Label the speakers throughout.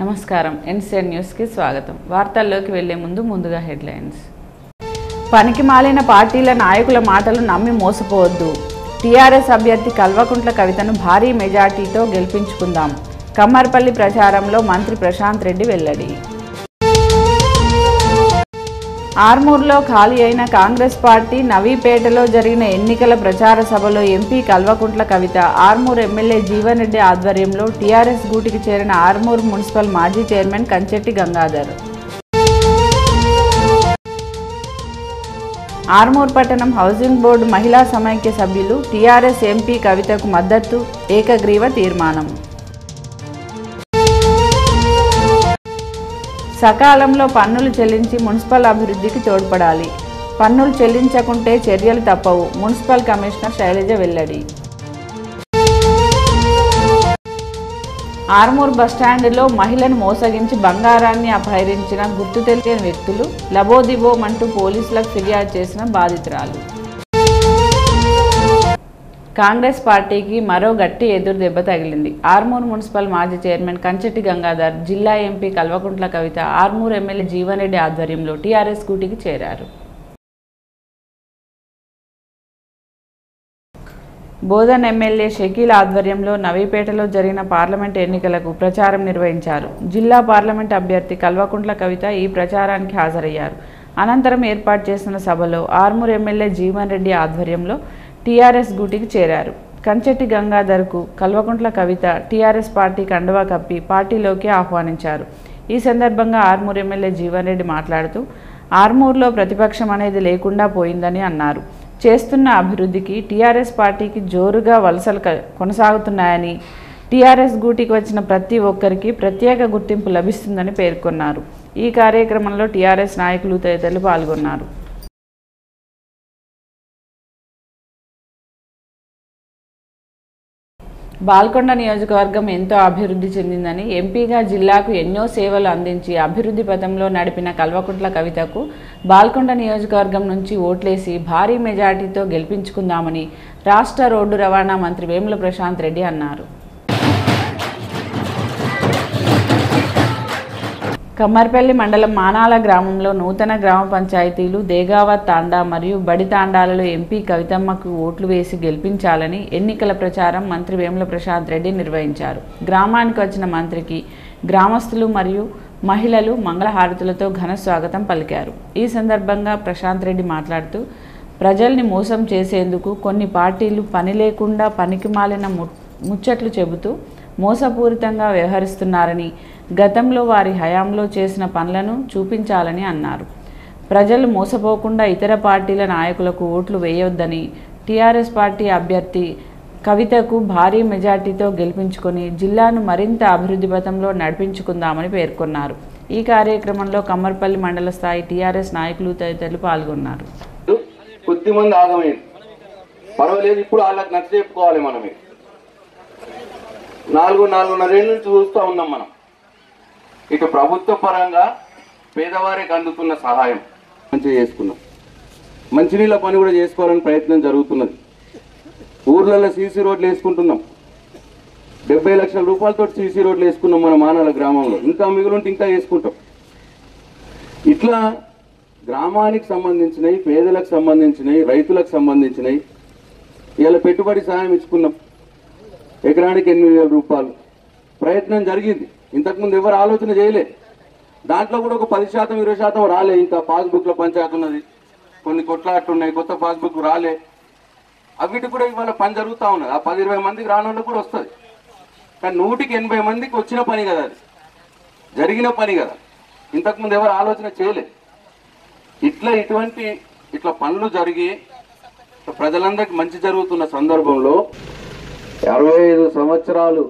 Speaker 1: నమస్కారం NCN news కి స్వాగతం. వార్తల్లోకి వెళ్లే ముందుగా హెడ్లైన్స్. పనికి మాలిన పార్టీల నాయకుల మాటలు నమ్మి మోసపోవద్దు. టీఆర్ఎస్ అభ్యర్థి కల్వకుంట్ల కవితను భారీ మెజార్టీతో గెలిపించుకుందాం. కమ్మర్పల్లి ప్రచారంలో మంత్రి ప్రశాంత్ రెడ్డి వెల్లడి. ఆర్మూర్లో ఖాళీ అయిన కాంగ్రెస్ పార్టీ నవీపేటలో జరిగిన ఎన్నికల ప్రచార సభలో ఎంపీ కల్వకుంట్ల కవిత, ఆర్మూర్ ఎమ్మెల్యే జీవన్ రెడ్డి ఆధ్వర్యంలో టీఆర్ఎస్ గూటికి చేరిన ఆర్మూర్ మున్సిపల్ మాజీ చైర్మన్ కంచెట్టి గంగాధర్. ఆర్మూర్ పట్టణం హౌసింగ్ బోర్డు మహిళా సమైక్య సభ్యులు టీఆర్ఎస్ ఎంపీ కవితకు మద్దతు ఏకగ్రీవ తీర్మానం. సకాలంలో పన్నులు చెల్లించి మున్సిపల్ అభివృద్ధికి తోడ్పడాలి. పన్నులు చెల్లించకుంటే చర్యలు తప్పవు. మున్సిపల్ కమిషనర్ శైలజ వెల్లడి. ఆర్మూర్ బస్టాండ్లో మహిళను మోసగించి బంగారాన్ని అపహరించిన గుర్తు తెలియని వ్యక్తులు లబోదిబోమంటూ పోలీసులకు ఫిర్యాదు చేసిన బాధితురాలు. కాంగ్రెస్ పార్టీకి మరో గట్టి ఎదురు దెబ్బ తగిలింది. ఆర్మూర్ మున్సిపల్ మాజీ చైర్మన్ కంచెట్టి గంగాధర్, జిల్లా ఎంపీ కల్వకుంట్ల కవిత, ఆర్మూర్ ఎమ్మెల్యే జీవన్ రెడ్డి ఆధ్వర్యంలో టీఆర్ఎస్ గూటికి చేరారు. బోధన్ ఎమ్మెల్యే షకీల్ ఆధ్వర్యంలో నవీపేటలో జరిగిన పార్లమెంట్ ఎన్నికలకు ప్రచారం నిర్వహించారు. జిల్లా పార్లమెంట్ అభ్యర్థి కల్వకుంట్ల కవిత ఈ ప్రచారానికి హాజరయ్యారు. అనంతరం ఏర్పాటు చేసిన సభలో ఆర్మూర్ ఎమ్మెల్యే జీవన్ రెడ్డి ఆధ్వర్యంలో టీఆర్ఎస్ గూటికి చేరారు. కంచెట్టి గంగాధర్కు కల్వకుంట్ల కవిత టీఆర్ఎస్ పార్టీ కండువా కప్పి పార్టీలోకి ఆహ్వానించారు. ఈ సందర్భంగా ఆర్మూర్ ఎమ్మెల్యే జీవన్ రెడ్డి మాట్లాడుతూ, ఆర్మూర్లో ప్రతిపక్షం అనేది లేకుండా పోయిందని అన్నారు. చేస్తున్న అభివృద్ధికి టీఆర్ఎస్ పార్టీకి జోరుగా వలసలు కొనసాగుతున్నాయని, టీఆర్ఎస్ గూటికి వచ్చిన ప్రతి ఒక్కరికి ప్రత్యేక గుర్తింపు లభిస్తుందని పేర్కొన్నారు. ఈ కార్యక్రమంలో టీఆర్ఎస్ నాయకులు తదితరులు పాల్గొన్నారు. బాల్కొండ నియోజకవర్గం ఎంతో అభివృద్ధి చెందిందని, ఎంపీగా జిల్లాకు ఎన్నో సేవలు అందించి అభివృద్ధి పథంలో నడిపిన కల్వకుంట్ల కవితకు బాల్కొండ నియోజకవర్గం నుంచి ఓట్లేసి భారీ మెజార్టీతో గెలిపించుకుందామని రాష్ట్ర రోడ్డు రవాణా మంత్రి వేముల ప్రశాంత్ రెడ్డి అన్నారు. కమ్మర్పల్లి మండలం మానాల గ్రామంలో నూతన గ్రామ పంచాయతీలు దేగావత్ తాండా మరియు బడి తాండాలలో ఎంపీ కవితమ్మకు ఓట్లు వేసి గెలిపించాలని ఎన్నికల ప్రచారం మంత్రి వేముల ప్రశాంత్ రెడ్డి నిర్వహించారు. గ్రామానికి వచ్చిన మంత్రికి గ్రామస్తులు మరియు మహిళలు మంగళహారతులతో ఘన స్వాగతం పలికారు. ఈ సందర్భంగా ప్రశాంత్ రెడ్డి మాట్లాడుతూ, ప్రజల్ని మోసం చేసేందుకు కొన్ని పార్టీలు పని లేకుండా పనికిమాలిన ముచ్చట్లు చెబుతూ మోసపూరితంగా వ్యవహరిస్తున్నారని, గతంలో వారి హయాంలో చేసిన పనులను చూపించాలని అన్నారు. ప్రజలు మోసపోకుండా ఇతర పార్టీల నాయకులకు ఓట్లు వేయొద్దని, టీఆర్ఎస్ పార్టీ అభ్యర్థి కవితకు భారీ మెజార్టీతో గెలిపించుకొని జిల్లాను మరింత అభివృద్ధి పథంలో నడిపించుకుందామని పేర్కొన్నారు. ఈ కార్యక్రమంలో కమ్మర్పల్లి మండల స్థాయి టీఆర్ఎస్ నాయకులు తదితరులు పాల్గొన్నారు.
Speaker 2: కొద్దిమంది ఆగమైంది, పర్వాలేదు, ఇప్పుడు వాళ్ళకి నచ్చ చెప్పుకోవాలి. మనమే 4.5 ఏళ్ళ నుంచి చూస్తూ ఉన్నాం. మనం ఇటు ప్రభుత్వ పరంగా పేదవారికి అందుతున్న సహాయం మంచిగా చేసుకున్నాం. మంచినీళ్ళ పని కూడా చేసుకోవాలని ప్రయత్నం జరుగుతున్నది. ఊర్లలో సీసీ రోడ్లు వేసుకుంటున్నాం. 70 లక్షల రూపాయలతో సీసీ రోడ్లు వేసుకున్నాం మన మానాల గ్రామంలో. ఇంకా మిగులుంటే ఇంకా వేసుకుంటాం. ఇట్లా గ్రామానికి సంబంధించినవి, పేదలకు సంబంధించినవి, రైతులకు సంబంధించినవి ఇలా పెట్టుబడి సహాయం ఇచ్చుకున్నాం. ఎకరానికి 8,000 రూపాయలు ప్రయత్నం జరిగింది. ఇంతకుముందు ఎవరు ఆలోచన చేయలే. దాంట్లో కూడా ఒక 10%, 20% రాలే. ఇంకా పాస్బుక్ల పంచాయతీ ఉన్నది, కొన్ని కొట్లాట్లున్నాయి, కొత్త పాస్బుక్ రాలే. అవిటి కూడా ఇవాళ పని జరుగుతూ ఉన్నది. ఆ 10-20 మందికి రానోళ్ళు కూడా వస్తుంది. కానీ 180 మందికి వచ్చిన పని కదా, అది జరిగిన పని కదా. ఇంతకుముందు ఎవరు ఆలోచన చేయలే. ఇట్లా పనులు జరిగి ప్రజలందరికీ మంచి జరుగుతున్న సందర్భంలో 65 సంవత్సరాలు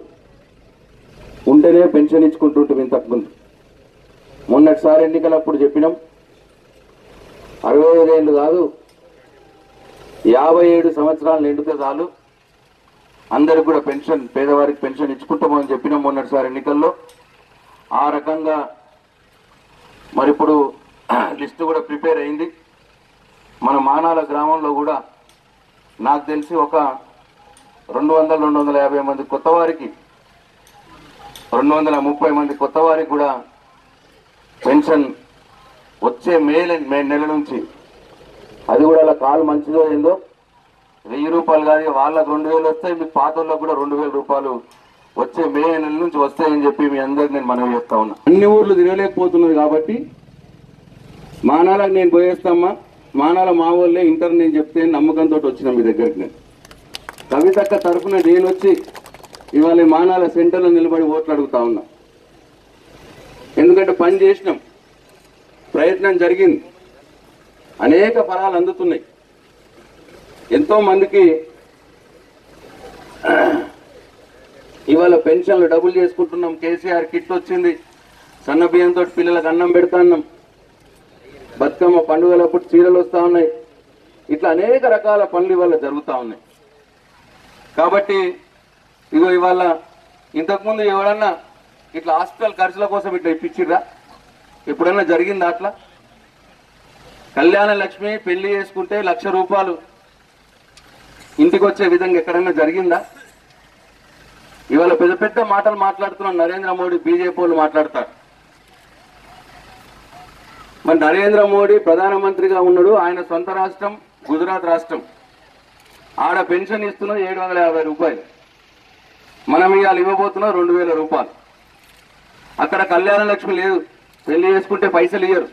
Speaker 2: ఉంటేనే పెన్షన్ ఇచ్చుకుంటుంటాం. ఇంతకుముందు మొన్నటిసారి ఎన్నికలప్పుడు చెప్పినాం, 65 ఏళ్ళు కాదు, 57 సంవత్సరాలు నిండితే చాలు అందరికి కూడా పెన్షన్, పేదవారికి పెన్షన్ ఇచ్చుకుంటామని చెప్పినాం మొన్నటిసారి ఎన్నికల్లో. ఆ రకంగా మరి ఇప్పుడు లిస్టు కూడా ప్రిపేర్ అయింది. మన మానాల గ్రామంలో కూడా నాకు తెలిసి ఒక 200-250 మంది కొత్త వారికి 230 మంది కొత్త వారికి కూడా పెన్షన్ వచ్చే మే నెల నుంచి, అది కూడా అలా కాలు మంచిదో ఏందో 1000 రూపాయలు కాదు, వాళ్ళకు 2000 వస్తాయి, మీకు పాత వాళ్ళకు కూడా 2000 రూపాయలు వచ్చే మే నెల నుంచి వస్తాయని చెప్పి మీ అందరికి నేను మనవి చేస్తా ఉన్నా. అన్ని ఊర్లు తిరగలేకపోతున్నది కాబట్టి మానాలకు నేను పోయేస్తామా, మానాల మా వాళ్ళే ఇంటర్ నేను చెప్తే నమ్మకంతో వచ్చిన మీ దగ్గరికి. నేను కవితక్క తరఫున నేను వచ్చి ఇవాళ మానాల సెంటర్లో నిలబడి ఓట్లు అడుగుతా ఉన్నా. ఎందుకంటే పని చేసినాం, ప్రయత్నం జరిగింది, అనేక ఫలాలు అందుతున్నాయి. ఎంతో మందికి ఇవాళ పెన్షన్లు డబుల్ చేసుకుంటున్నాం. కేసీఆర్ కిట్ వచ్చింది, సన్న బియ్యంతో పిల్లలకు అన్నం పెడతాన్నాం, బతుకమ్మ పండుగలప్పుడు చీరలు వస్తూ ఉన్నాయి. ఇట్లా అనేక రకాల పనులు ఇవాళ జరుగుతూ ఉన్నాయి. కాబట్టి ఇగో ఇవాళ ఇంతకుముందు ఎవరన్నా ఇట్లా హాస్పిటల్ ఖర్చుల కోసం ఇట్లా ఇప్పించిర్రా? ఎప్పుడన్నా జరిగిందా అట్లా? కళ్యాణ లక్ష్మి పెళ్లి చేసుకుంటే 1,00,000 రూపాయలు ఇంటికి వచ్చే విధంగా ఎక్కడన్నా జరిగిందా? ఇవాళ పెద్ద పెద్ద మాటలు మాట్లాడుతున్న నరేంద్ర మోడీ, బీజేపీ వాళ్ళు మాట్లాడతారు. మరి నరేంద్ర మోడీ ప్రధానమంత్రిగా ఉన్నాడు, ఆయన సొంత రాష్ట్రం గుజరాత్ రాష్ట్రం, ఆడ పెన్షన్ ఇస్తున్నది 750 రూపాయలు, మనం ఇవాళ ఇవ్వబోతున్నాం 2000 రూపాయలు. అక్కడ కళ్యాణ లక్ష్మి లేదు, పెళ్లి చేసుకుంటే పైసలు ఇయ్యరు.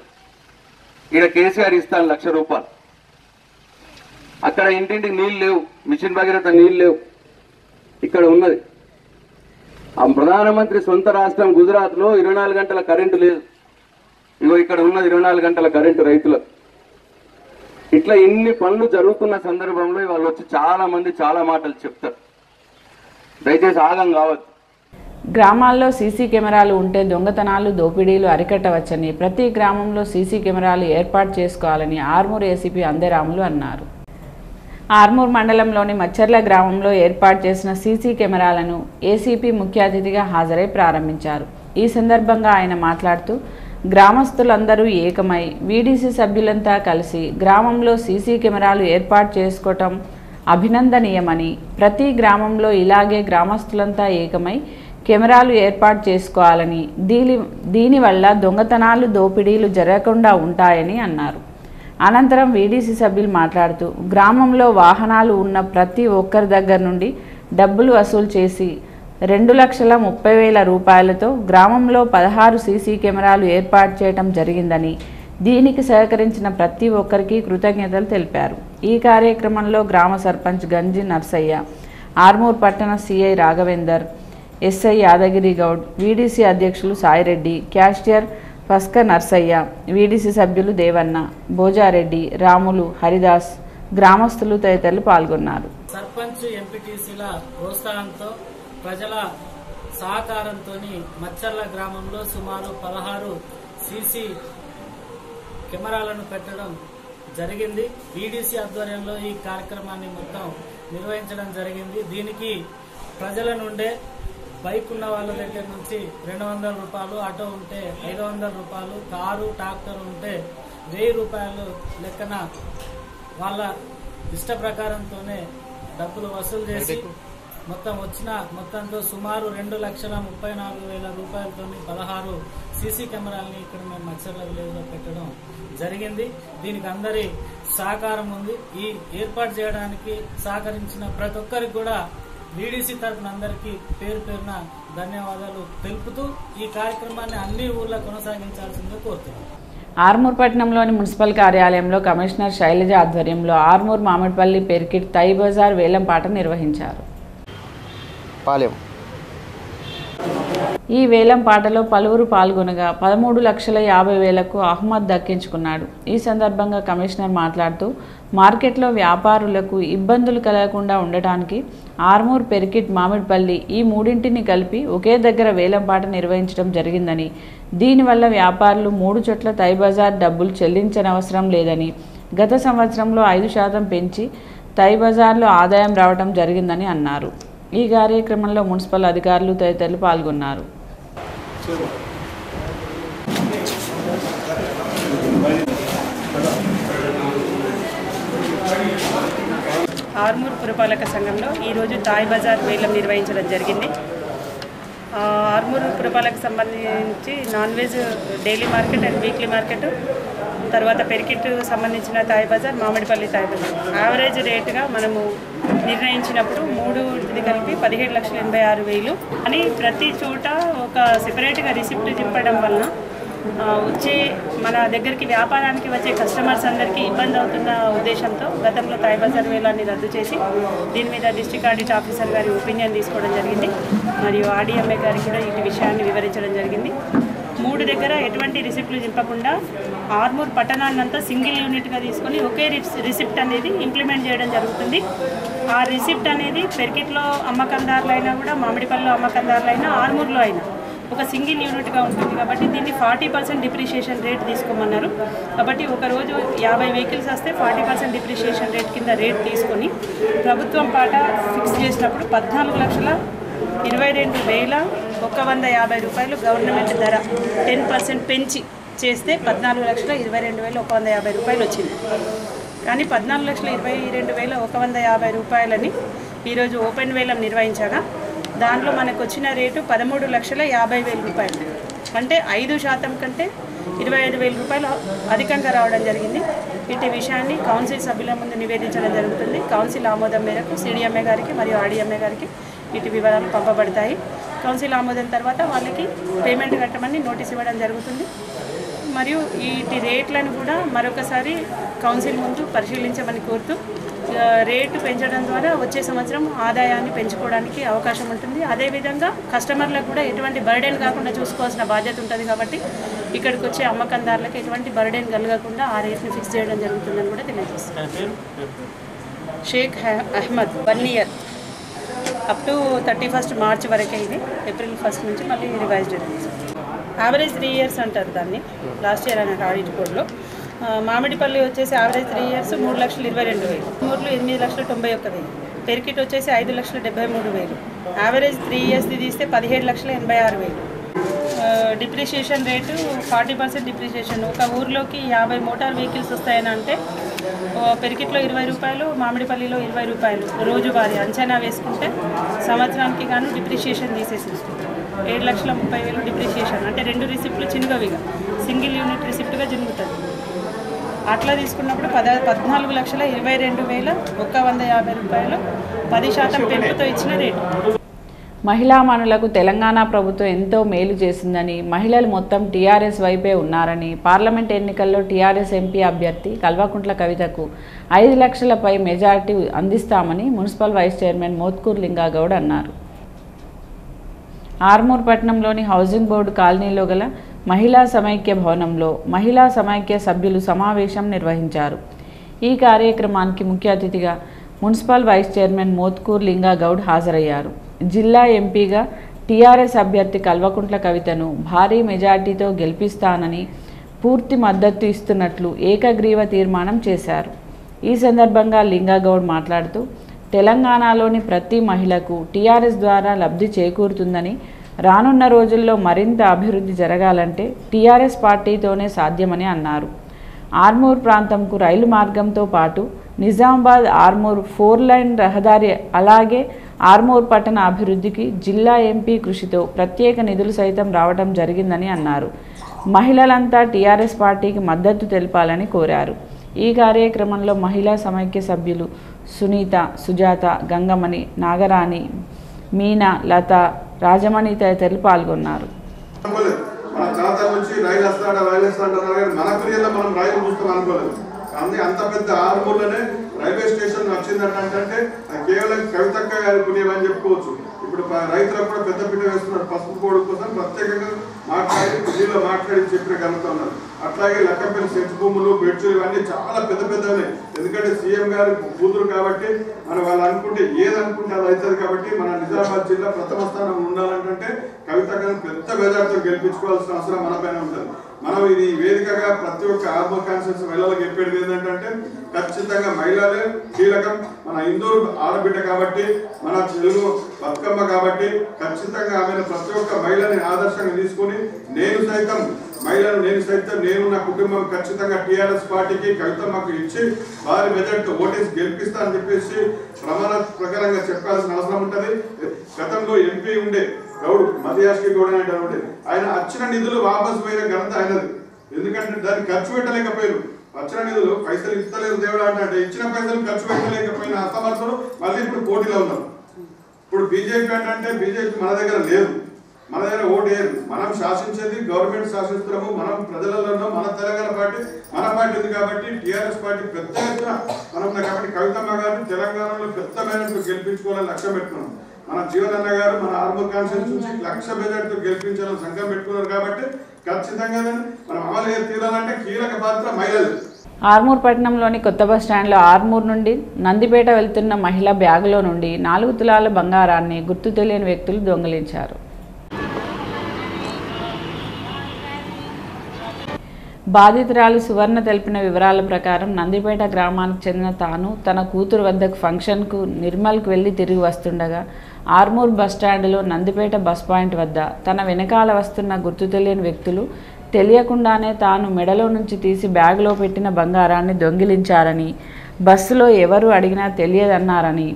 Speaker 2: ఇక్కడ కేసీఆర్ ఇస్తాను 1,00,000 రూపాయలు. అక్కడ ఇంటింటికి నీళ్లు లేవు, మిషన్ భగీరథ నీళ్లు లేవు, ఇక్కడ ఉన్నది. ఆ ప్రధానమంత్రి సొంత రాష్ట్రం గుజరాత్ లో 24 గంటల కరెంటు లేదు. ఇగో ఇక్కడ ఉన్నది 24 గంటల కరెంటు రైతులకు. ఇట్లా ఇన్ని పనులు జరుగుతున్న సందర్భంలో వాళ్ళు వచ్చి చాలా మంది చాలా మాటలు చెప్తారు. దయచేసి ఆగం కావద్దు.
Speaker 1: గ్రామాల్లో సీసీ కెమెరాలు ఉంటే దొంగతనాలు, దోపిడీలు అరికట్టవచ్చని, ప్రతి గ్రామంలో సీసీ కెమెరాలు ఏర్పాటు చేసుకోవాలని ఆర్మూర్ ఏసీపీ అందెరాములు అన్నారు. ఆర్మూర్ మండలంలోని మచ్చర్ల గ్రామంలో ఏర్పాటు చేసిన సీసీ కెమెరాలను ఏసీపీ ముఖ్య అతిథిగా హాజరై ప్రారంభించారు. ఈ సందర్భంగా ఆయన మాట్లాడుతూ, గ్రామస్తులందరూ ఏకమై వీడీసీ సభ్యులంతా కలిసి గ్రామంలో సీసీ కెమెరాలు ఏర్పాటు చేసుకోవటం అభినందనీయమని, ప్రతి గ్రామంలో ఇలాగే గ్రామస్తులంతా ఏకమై కెమెరాలు ఏర్పాటు చేసుకోవాలని, దీనివల్ల దొంగతనాలు, దోపిడీలు జరగకుండా ఉంటాయని అన్నారు. అనంతరం వీడీసీ సభ్యులు మాట్లాడుతూ, గ్రామంలో వాహనాలు ఉన్న ప్రతి ఒక్కరి దగ్గర నుండి డబ్బులు వసూలు చేసి 2,30,000 రూపాయలతో గ్రామంలో 16 సీసీ కెమెరాలు ఏర్పాటు చేయడం జరిగిందని, దీనికి సహకరించిన ప్రతి ఒక్కరికి కృతజ్ఞతలు తెలిపారు. ఈ కార్యక్రమంలో గ్రామ సర్పంచ్ గంజి నర్సయ్య, ఆర్మూర్ పట్టణ CI Raghavender, SI Yadagiri Goud, VDC అధ్యక్షులు సాయిరెడ్డి, క్యాషియర్ పస్క నర్సయ్య, వీడీసీ సభ్యులు దేవన్న, భోజారెడ్డి, రాములు, హరిదాస్, గ్రామస్తులు తదితరులు పాల్గొన్నారు.
Speaker 3: సర్పంచ్, ఎంపీటీసీల ప్రోత్సాహంతో, ప్రజల సహకారంతో మచ్చర్ల గ్రామంలో సుమారు 16 సీసీ కెమెరాలను పెట్టడం జరిగింది. వీడీసీ ఆధ్వర్యంలో ఈ కార్యక్రమాన్ని మొత్తం నిర్వహించడం జరిగింది. దీనికి ప్రజల నుండే బైక్ ఉన్న వాళ్ళ దగ్గర నుంచి 200 రూపాయలు, ఆటో ఉంటే 500 రూపాయలు, కారు ట్రాక్టర్ ఉంటే 1000 రూపాయలు లెక్కన వాళ్ళ ఇష్ట ప్రకారంతోనే డబ్బులు వసూలు చేసి మొత్తంతో సుమారు 2,34,000 రూపాయలతో 16 సీసీ కెమెరాలని ఇక్కడ మేము మచ్చర్ల విలేజ్ లో పెట్టడం జరిగింది. దీనికి అందరి సహకారం ఉంది. ఈ ఏర్పాటు చేయడానికి సహకరించిన ప్రతి ఒక్కరికి కూడా వీడీసీ తరఫున అందరికీ పేరు పేరున ధన్యవాదాలు తెలుపుతూ ఈ కార్యక్రమాన్ని అన్ని ఊర్లో కొనసాగించాల్సిందిగా కోరుతున్నాను.
Speaker 1: ఆర్మూర్ పట్టణంలోని మున్సిపల్ కార్యాలయంలో కమిషనర్ శైలజ ఆధ్వర్యంలో ఆర్మూర్ మామిడిపల్లి పెర్కిట్ తై బజార్ వేలంపాట నిర్వహించారు. ఈ వేలంపాటలో పలువురు పాల్గొనగా 13,50,000కు అహ్మద్ దక్కించుకున్నాడు. ఈ సందర్భంగా కమిషనర్ మాట్లాడుతూ, మార్కెట్లో వ్యాపారులకు ఇబ్బందులు కలగకుండా ఉండటానికి ఆర్మూర్, పెర్కిట్, మామిడిపల్లి ఈ మూడింటిని కలిపి ఒకే దగ్గర వేలంపాట నిర్వహించడం జరిగిందని, దీనివల్ల వ్యాపారులు 3 చోట్ల తై బజార్ డబ్బులు చెల్లించనవసరం లేదని, గత సంవత్సరంలో 5% పెంచి తై బజార్లో ఆదాయం రావడం జరిగిందని అన్నారు. ఈ కార్యక్రమంలో మున్సిపల్ అధికారులు తదితరులు పాల్గొన్నారు.
Speaker 4: ఆర్మూర్ పురపాలక సంఘంలో ఈరోజు తాయ్ బజార్ వేలం నిర్వహించడం జరిగింది. ఆర్మూరు పురపాలకు సంబంధించి non veg daily market and weekly market, తర్వాత పెరికిట్ సంబంధించిన తాయి బజార్, మామిడిపల్లి తాయి బజార్ యావరేజ్ రేటుగా మనము నిర్ణయించినప్పుడు 3 కలిపి 17,86,000 అని ప్రతి చోట ఒక సెపరేట్గా రిసిప్ట్ చింపడం వలన వచ్చే మన దగ్గరికి వ్యాపారానికి వచ్చే కస్టమర్స్ అందరికీ ఇబ్బంది అవుతున్న ఉద్దేశంతో గతంలో తాయి బజార్ వేలాన్ని రద్దు చేసి దీని మీద డిస్ట్రిక్ట్ ఆడిట్ ఆఫీసర్ గారి ఒపీనియన్ తీసుకోవడం జరిగింది. మరియు ఆర్డీఎంఏ గారికి కూడా ఈ విషయాన్ని వివరించడం జరిగింది. 3 దగ్గర ఎటువంటి రిసిప్ట్లు చింపకుండా ఆర్మూర్ పట్టణాన్నంతా సింగిల్ యూనిట్గా తీసుకొని ఒకే రిసిప్ట్ అనేది ఇంప్లిమెంట్ చేయడం జరుగుతుంది. ఆ రిసిప్ట్ అనేది పెరికిట్లో అమ్మకందారులు అయినా కూడా, మామిడిపల్లిలో అమ్మకందారులు అయినా, ఆర్మూర్లో అయినా ఒక సింగిల్ యూనిట్గా ఉంటుంది కాబట్టి దీన్ని 40% డిప్రిషియేషన్ రేట్ తీసుకోమన్నారు. కాబట్టి ఒకరోజు 50 వెహికల్స్ వస్తే 40% డిప్రిషియేషన్ రేట్ కింద రేట్ తీసుకొని ప్రభుత్వం పాట ఫిక్స్ చేసినప్పుడు 14,22,150 రూపాయలు గవర్నమెంట్ ధర 10% పెంచి చేస్తే 14,22,150 రూపాయలు వచ్చింది. కానీ 14,22,150 రూపాయలని ఈరోజు ఓపెన్ వేలం నిర్వహించగా దాంట్లో మనకు వచ్చిన రేటు 13,50,000 రూపాయలు. అంటే 5% కంటే 25,000 రూపాయలు అధికంగా రావడం జరిగింది. ఇటు విషయాన్ని కౌన్సిల్ సభ్యుల ముందు నివేదించడం జరుగుతుంది. కౌన్సిల్ ఆమోదం మేరకు సిడిఎంఏ గారికి మరియు ఆర్డీఎంఏ గారికి ఇటు వివరాలు పంపబడతాయి. కౌన్సిల్ ఆమోదం తర్వాత వాళ్ళకి పేమెంట్ కట్టమని నోటీస్ ఇవ్వడం జరుగుతుంది. మరియు వీటి రేట్లను కూడా మరొకసారి కౌన్సిల్ ముందు పరిశీలించమని కోరుతూ రేటు పెంచడం ద్వారా వచ్చే సంవత్సరం ఆదాయాన్ని పెంచుకోవడానికి అవకాశం ఉంటుంది. అదేవిధంగా కస్టమర్లకు కూడా ఎటువంటి బర్డెన్ కాకుండా చూసుకోవాల్సిన బాధ్యత ఉంటుంది. కాబట్టి ఇక్కడికి వచ్చే అమ్మకందారులకు ఎటువంటి బర్డెన్ కలగకుండా ఆ రేట్ని ఫిక్స్ చేయడం జరుగుతుందని కూడా తెలియజేస్తారు. Sheikh Ahmed 1 year up to 31 March వరకే. ఇది ఏప్రిల్ 1 నుంచి మళ్ళీ రివైజ్ జరిగింది. యావరేజ్ 3 ఇయర్స్ అంటారు దాన్ని, లాస్ట్ ఇయర్ అన్నట్టు ఆడిట్ కోడ్లో. మామిడిపల్లి వచ్చేసి యావరేజ్ 3 ఇయర్స్ 3,22,000, మూర్లు 8,91,000, పెరికిట్ వచ్చేసి 5,73,000. యావరేజ్ 3 ఇయర్స్ది తీస్తే 17,86,000. Depreciation rate 40% depreciation. ఒక ఊర్లోకి 50 మోటార్ వెహికల్స్ వస్తాయని అంటే పెరికిట్లో 20 రూపాయలు, మామిడిపల్లిలో 20 రూపాయలు రోజువారీ అంచనా వేసుకుంటే సంవత్సరానికి గాను డిప్రిషియేషన్ తీసేసి 7,30,000 డిప్రిషియేషన్. అంటే 2 రిసిప్ట్లు చిన్నవిగా సింగిల్ యూనిట్ రిసిప్ట్గా జరుగుతుంది. అట్లా తీసుకున్నప్పుడు 14,22,150 రూపాయలు 10% పెంపుతో ఇచ్చిన రేటు.
Speaker 1: మహిళా మనులకు తెలంగాణ ప్రభుత్వం ఎంతో మేలు చేసిందని, మహిళలు మొత్తం టీఆర్ఎస్ వైపే ఉన్నారని, పార్లమెంట్ ఎన్నికల్లో టీఆర్ఎస్ ఎంపీ అభ్యర్థి కల్వకుంట్ల కవితకు 5 లక్షలపై మెజారిటీ అందిస్తామని municipal vice chairman Mothkur Lingagoud అన్నారు. ఆర్మూర్ పట్టణంలోని హౌసింగ్ బోర్డు కాలనీలో గల మహిళా సమైక్య భవనంలో మహిళా సమైక్య సభ్యులు సమావేశం నిర్వహించారు. ఈ కార్యక్రమానికి ముఖ్య అతిథిగా municipal vice chairman Mothkur Lingagoud హాజరయ్యారు. జిల్లా ఎంపీగా టీఆర్ఎస్ అభ్యర్థి కల్వకుంట్ల కవితను భారీ మెజార్టీతో గెలిపిస్తానని పూర్తి మద్దతు ఇస్తున్నట్లు ఏకగ్రీవ తీర్మానం చేశారు. ఈ సందర్భంగా లింగాగౌడ్ మాట్లాడుతూ తెలంగాణలోని ప్రతి మహిళకు టీఆర్ఎస్ ద్వారా లబ్ధి చేకూరుతుందని, రానున్న రోజుల్లో మరింత అభివృద్ధి జరగాలంటే టీఆర్ఎస్ పార్టీతోనే సాధ్యమని అన్నారు. ఆర్మూర్ ప్రాంతంకు రైలు మార్గంతో పాటు నిజామాబాద్ ఆర్మూర్ 4 లైన్ రహదారి, అలాగే ఆర్మూర్ పట్టణ అభివృద్ధికి జిల్లా ఎంపీ కృషితో ప్రత్యేక నిధులు సైతం రావడం జరిగిందని అన్నారు. మహిళలంతా టీఆర్ఎస్ పార్టీకి మద్దతు తెలపాలని కోరారు. ఈ కార్యక్రమంలో మహిళా సమైక్య సభ్యులు సునీత, సుజాత, గంగమణి, నాగరాణి, మీనా, లత, రాజమణి తదితరులు పాల్గొన్నారు.
Speaker 5: అంత పెద్ద ఆర్మూర్లోనే రైల్వే స్టేషన్ వచ్చిందంటే కేవలం కవితక్క గారి పుణ్యమని చెప్పుకోవచ్చు. ఇప్పుడు రైతులకు కూడా పెద్ద పీట వేస్తున్నారు. పసుపు కోడు కోసం ప్రత్యేకంగా ఢిల్లీలో మాట్లాడి చెప్పగలుగుతున్నారు. అట్లాగే లెక్కపల్లి సెంచు భూములు, బెడ్చులు ఇవన్నీ చాలా పెద్ద పెద్దవి. ఎందుకంటే సీఎం గారి కూతురు కాబట్టి మనం వాళ్ళు అనుకుంటే ఏదనుకుంటే అది అవుతుంది. కాబట్టి మన నిజామాబాద్ జిల్లా ప్రథమ స్థానం ఉండాలంటే కవితక్కను పెద్ద మెజార్టీతో గెలిపించుకోవాల్సిన అవసరం మన పైన ఉంటుంది. మనం ఇది వేదికగా ప్రతి ఒక్క ఆర్మూర్ కాన్స్టిట్యూన్సీ మహిళలకు చెప్పేది ఏంటంటే ఖచ్చితంగా మహిళలే కీలకం. మన హిందూ ఆడబిడ్డ కాబట్టి, మన తెలుగు బతుకమ్మ కాబట్టి ఖచ్చితంగా ఆమెను ప్రతి ఒక్క మహిళని ఆదర్శంగా తీసుకుని నేను నా కుటుంబం ఖచ్చితంగా టీఆర్ఎస్ పార్టీకి కవితమ్మకు ఇచ్చి వారి మెజార్టీతో ఓటేసి గెలిపిస్తా అని చెప్పేసి ప్రమాణ ప్రకారంగా చెప్పాల్సిన అవసరం ఉంటుంది. గతంలో ఎంపీ ఉండే గౌడు మధ్యాష్కి గౌడ్ అని అంటే ఆయన వచ్చిన నిధులు వాపసు పోయిన ఘనత ఆయనది. ఎందుకంటే దాన్ని ఖర్చు పెట్టలేకపోయారు. వచ్చిన నిధులు పైసలు ఇస్తలేరు దేవుడు అంటే ఇచ్చిన పైసలు ఖర్చు పెట్టలేకపోయిన అసమర్థులు మళ్ళీ ఇప్పుడు పోటీలో ఉన్నారు. ఇప్పుడు బీజేపీ అంటే బీజేపీ మన దగ్గర లేదు, మన దగ్గర ఓటు వేయరు. మనం శాసించేది గవర్నమెంట్ శాసిస్తున్నాము, మనం ప్రజలలో ఉన్నాం. మన తెలంగాణ పార్టీ మన పార్టీ ఉంది కాబట్టి టీఆర్ఎస్ పార్టీ పెద్ద ఎత్తున మనం కాబట్టి కవితమ్మ గారిని తెలంగాణలో పెద్ద మేరకు గెలిపించుకోవాలని లక్ష్యం పెట్టుకున్నాం. మన జీవన్ అన్న గారు మన ఆర్మూర్ కాన్స్టిట్యూన్సీ నుంచి 1,00,000 మెజార్టీతో గెలిపించాలని సంకల్పం పెట్టుకున్నారు కాబట్టి ఖచ్చితంగా మనం అమలు తీరాలంటే కీలక పాత్ర మహిళలు.
Speaker 1: ఆర్మూర్ పట్టణంలోని కొత్త బస్ స్టాండ్లో ఆర్మూర్ నుండి నందిపేట వెళ్తున్న మహిళ బ్యాగులో నుండి 4 తులాల బంగారాన్ని గుర్తు తెలియని వ్యక్తులు దొంగిలించారు. బాధితురాలు సువర్ణ తెలిపిన వివరాల ప్రకారం నందిపేట గ్రామానికి చెందిన తాను తన కూతురు వద్దకు ఫంక్షన్కు నిర్మల్కు వెళ్ళి తిరిగి వస్తుండగా ఆర్మూర్ బస్టాండ్లో నందిపేట బస్ పాయింట్ వద్ద తన వెనకాల వస్తున్న గుర్తు తెలియని వ్యక్తులు తెలియకుండానే తాను మెడలో నుంచి తీసి బ్యాగులో పెట్టిన బంగారాన్ని దొంగిలించారని, బస్సులో ఎవరు అడిగినా తెలియదన్నారని,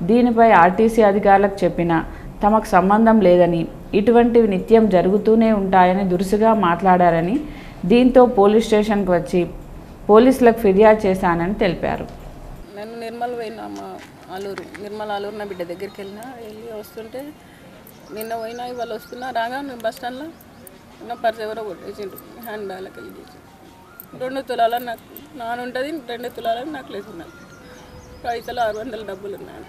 Speaker 1: దీనిపై ఆర్టీసీ అధికారులకు చెప్పినా తమకు సంబంధం లేదని, ఇటువంటివి నిత్యం జరుగుతూనే ఉంటాయని దురుసుగా మాట్లాడారని, దీంతో పోలీస్ స్టేషన్కి వచ్చి పోలీసులకు ఫిర్యాదు చేశానని తెలిపారు.
Speaker 6: నేను నిర్మల్ పోయినా నిర్మల్ ఆలూరు నా బిడ్డ దగ్గరికి వెళ్ళి వస్తుంటే నిన్న పోయినా ఇవాళ వస్తున్నా రాగా నేను బస్ స్టాండ్లో నా పర్స్ ఎవరో కొట్టేసిండ్రు, హ్యాండ్ బ్యాగ్లోకి వెళ్ళి చేసి 2 తులాల నాకు నానుంటుంది, 2 తులాల నెక్లెస్ ఉన్నాయి, పైసలు 600 డబ్బులు ఉన్నాయి.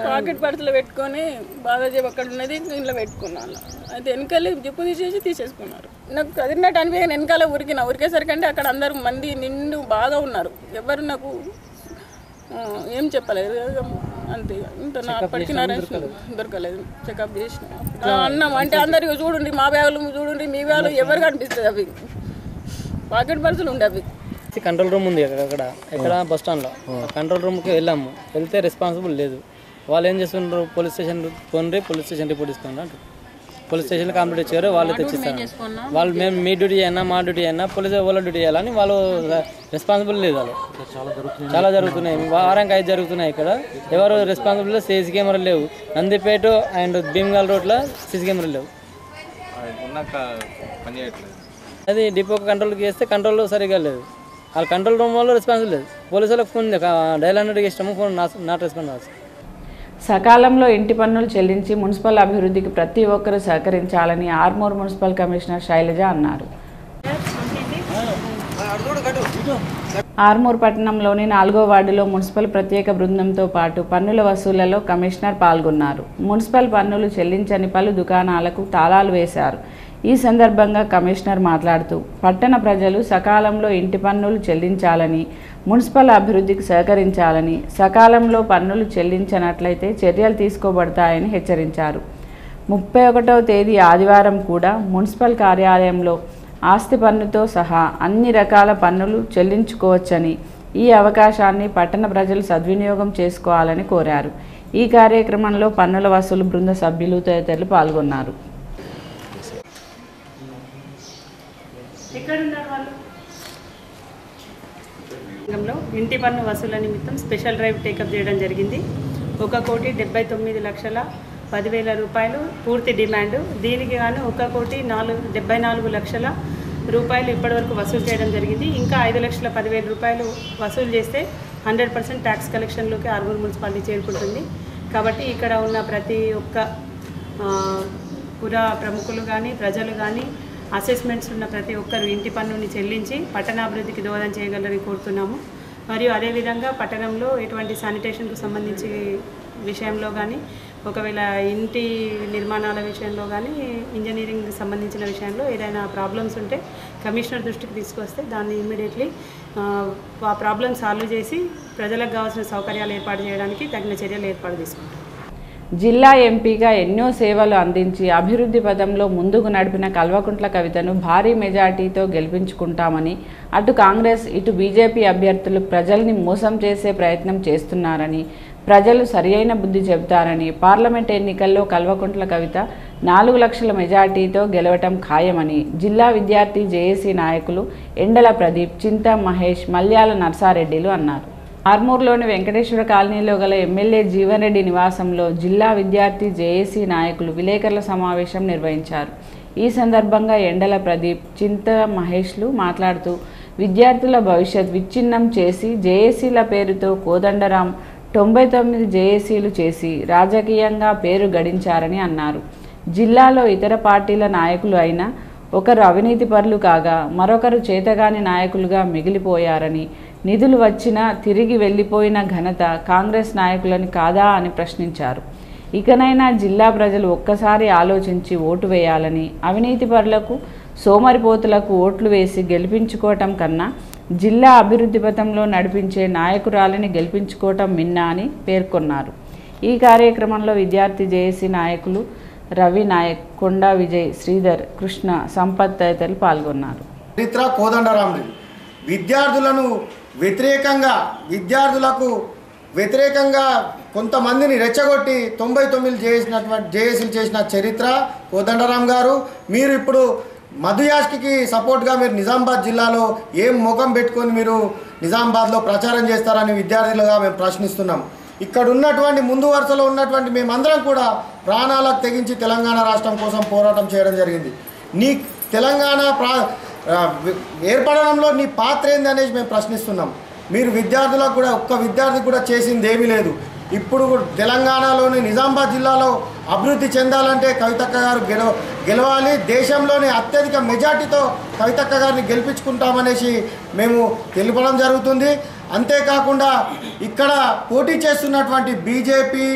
Speaker 6: పాకెట్ పర్సులో పెట్టుకొని బాగాజేబు అక్కడ ఉన్నది ఇంట్లో పెట్టుకున్నాను. అది వెనకాల జిప్పు తీసేసుకున్నారు. నాకు అదిన్నట్టు అనిపించి వెనకాల ఉరికేసరికంటే అక్కడ అందరూ మంది నిండు బాగా ఉన్నారు. ఎవరు నాకు ఏం చెప్పలేదు అంతే. ఇంత అప్పటికి దొరకలేదు. చెకప్ చేసిన అన్నాం అంటే అందరు చూడండి మా బ్యాగులు చూడండి మీ బ్యాగులు ఎవరు కనిపిస్తుంది. అవి పాకెట్ పర్సులు ఉండే అవి.
Speaker 7: కంట్రోల్ రూమ్ ఉంది ఎక్కడ బస్ స్టాండ్లో. కంట్రోల్ రూమ్కి వెళ్తే రెస్పాన్సిబుల్ లేదు. వాళ్ళు ఏం చేస్తున్నారు, పోలీస్ స్టేషన్ పోండి, పోలీస్ స్టేషన్ రిపోర్ట్ ఇస్తున్నారు అంటారు. పోలీస్ స్టేషన్లో కంప్లీట్ ఇచ్చారు, వాళ్ళు తెచ్చిస్తారు. వాళ్ళు మేము మీ డ్యూటీ అయినా మా డ్యూటీ అయినా పోలీసు వాళ్ళ డ్యూటీ చేయాలని వాళ్ళు రెస్పాన్సిబుల్ లేదు. వాళ్ళు చాలా జరుగుతున్నాయి, వారానికి 5 జరుగుతున్నాయి ఇక్కడ. ఎవరు రెస్పాన్సిబుల్? సీసీ కెమెరాలు లేవు. నందిపేట అండ్ భీమ్గల్ రోడ్లో సీసీ కెమెరాలు లేవు. అది డిపో కంట్రోల్కి చేస్తే కంట్రోల్ సరిగా లేదు. వాళ్ళ కంట్రోల్ రూమ్ వాళ్ళు రెస్పాన్సిబుల్ లేదు. పోలీసు వాళ్ళకి ఫోన్ డైల్ 100కి ఇష్టము, ఫోన్ నాట్ రెస్పాండ్ అవ్వచ్చు.
Speaker 1: సకాలంలో ఇంటి పన్నులు చెల్లించి మున్సిపల్ అభివృద్ధికి ప్రతి ఒక్కరూ సహకరించాలని ఆర్మూర్ మున్సిపల్ కమిషనర్ శైలజ అన్నారు. ఆర్మూర్ పట్టణంలోని 4వ వార్డులో మున్సిపల్ ప్రత్యేక బృందంతో పాటు పన్నుల వసూళ్లలో కమిషనర్ పాల్గొన్నారు. మున్సిపల్ పన్నులు చెల్లించని పలు దుకాణాలకు తాళాలు వేశారు. ఈ సందర్భంగా కమిషనర్ మాట్లాడుతూ పట్టణ ప్రజలు సకాలంలో ఇంటి పన్నులు చెల్లించాలని, మున్సిపల్ అభివృద్ధికి సహకరించాలని, సకాలంలో పన్నులు చెల్లించనట్లయితే చర్యలు తీసుకోబడతాయని హెచ్చరించారు. 31వ తేదీ ఆదివారం కూడా మున్సిపల్ కార్యాలయంలో ఆస్తి పన్నుతో సహా అన్ని రకాల పన్నులు చెల్లించుకోవచ్చని, ఈ అవకాశాన్ని పట్టణ ప్రజలు సద్వినియోగం చేసుకోవాలని కోరారు. ఈ కార్యక్రమంలో పన్నుల వసూలు బృంద సభ్యులు తదితరులు పాల్గొన్నారు.
Speaker 4: ఇంటి పన్ను వసూల నిమిత్తం స్పెషల్ డ్రైవ్ టేకప్ చేయడం జరిగింది. 1,79,10,00,000 రూపాయలు పూర్తి డిమాండ్. దీనికి గాను 1,74,00,000 రూపాయలు ఇప్పటివరకు వసూలు చేయడం జరిగింది. ఇంకా 5,10,000 రూపాయలు వసూలు చేస్తే 100% ట్యాక్స్ కలెక్షన్లోకి ఆర్మూర్ మున్సిపాలిటీ చేరుకుంటుంది. కాబట్టి ఇక్కడ ఉన్న ప్రతి ఒక్క పుర ప్రముఖులు కానీ ప్రజలు కానీ అసెస్మెంట్స్ ఉన్న ప్రతి ఒక్కరు ఇంటి పన్నుని చెల్లించి పట్టణాభివృద్ధికి దోహదం చేయగలరని కోరుతున్నాము. మరియు అదేవిధంగా పట్టణంలో ఎటువంటి శానిటేషన్కు సంబంధించి విషయంలో కానీ, ఒకవేళ ఇంటి నిర్మాణాల విషయంలో కానీ, ఇంజనీరింగ్ సంబంధించిన విషయంలో ఏదైనా ప్రాబ్లమ్స్ ఉంటే కమిషనర్ దృష్టికి తీసుకొస్తే దాన్ని ఇమ్మీడియట్లీ ఆ ప్రాబ్లమ్ సాల్వ్ చేసి ప్రజలకు కావాల్సిన సౌకర్యాలు ఏర్పాటు చేయడానికి తగిన చర్యలు ఏర్పాటు తీసుకుంటాం.
Speaker 1: జిల్లా ఎంపీగా ఎన్నో సేవలు అందించి అభివృద్ధి పదంలో ముందుకు నడిపిన కల్వకుంట్ల కవితను భారీ మెజార్టీతో గెలిపించుకుంటామని, అటు కాంగ్రెస్ ఇటు బీజేపీ అభ్యర్థులు ప్రజల్ని మోసం చేసే ప్రయత్నం చేస్తున్నారని, ప్రజలు సరియైన బుద్ధి చెబుతారని, పార్లమెంట్ ఎన్నికల్లో కల్వకుంట్ల కవిత 4 లక్షల మెజార్టీతో గెలవటం ఖాయమని జిల్లా విద్యార్థి జేఏసీ నాయకులు ఎండల ప్రదీప్, చింతా మహేష్, మల్యాల నర్సారెడ్డిలు అన్నారు. ఆర్మూర్లోని వెంకటేశ్వర కాలనీలో గల ఎమ్మెల్యే జీవన్ రెడ్డి నివాసంలో జిల్లా విద్యార్థి జేఏసీ నాయకులు విలేకరుల సమావేశం నిర్వహించారు. ఈ సందర్భంగా ఎండల ప్రదీప్, చింత మహేష్లు మాట్లాడుతూ విద్యార్థుల భవిష్యత్ విచ్ఛిన్నం చేసి జేఏసీల పేరుతో కోదండరాం 99 జేఏసీలు చేసి రాజకీయంగా పేరు గడించారని అన్నారు. జిల్లాలో ఇతర పార్టీల నాయకులు అయినా ఒకరు అవినీతి పరులు కాగా మరొకరు చేతగాని నాయకులుగా మిగిలిపోయారని, నిధులు వచ్చినా తిరిగి వెళ్ళిపోయిన ఘనత కాంగ్రెస్ నాయకులని కాదా అని ప్రశ్నించారు. ఇకనైనా జిల్లా ప్రజలు ఒక్కసారి ఆలోచించి ఓటు వేయాలని, అవినీతి పరులకు సోమరిపోతులకు ఓట్లు వేసి గెలిపించుకోవటం కన్నా జిల్లా అభివృద్ధి పథంలో నడిపించే నాయకురాలిని గెలిపించుకోవటం మిన్నా అని పేర్కొన్నారు. ఈ కార్యక్రమంలో విద్యార్థి జేఏసీ నాయకులు రవి నాయక్, కొండా విజయ్, శ్రీధర్, కృష్ణ, సంపత్ తదితరులు పాల్గొన్నారు.
Speaker 8: చరిత్ర కోదండరాంది విద్యార్థులకు వ్యతిరేకంగా కొంతమందిని రెచ్చగొట్టి 99 జేఏసీలు చేసిన చరిత్ర కోదండరాం గారు. మీరు ఇప్పుడు మధుయాష్కి సపోర్ట్గా మీరు నిజామాబాద్ జిల్లాలో ఏం ముఖం పెట్టుకొని మీరు నిజామాబాద్లో ప్రచారం చేస్తారని విద్యార్థులుగా మేము ప్రశ్నిస్తున్నాం. ఇక్కడ ఉన్నటువంటి ముందు వరుసలో ఉన్నటువంటి మేమందరం కూడా ప్రాణాలకు తెగించి తెలంగాణ రాష్ట్రం కోసం పోరాటం చేయడం జరిగింది. నీ తెలంగాణ ఏర్పడడంలో నీ పాత్ర ఏంది అనేసి మేము ప్రశ్నిస్తున్నాం. మీరు విద్యార్థులకు కూడా ఒక్క విద్యార్థి కూడా చేసింది ఏమీ లేదు. ఇప్పుడు తెలంగాణలోని నిజామాబాద్ జిల్లాలో అభివృద్ధి చెందాలంటే కవితక్క గారు గెలవాలి. దేశంలోని అత్యధిక మెజార్టీతో కవితక్క గారిని గెలిపించుకుంటామనేసి మేము తెలుపడం జరుగుతుంది. అంతేకాకుండా ఇక్కడ పోటీ చేస్తున్నటువంటి బీజేపీ,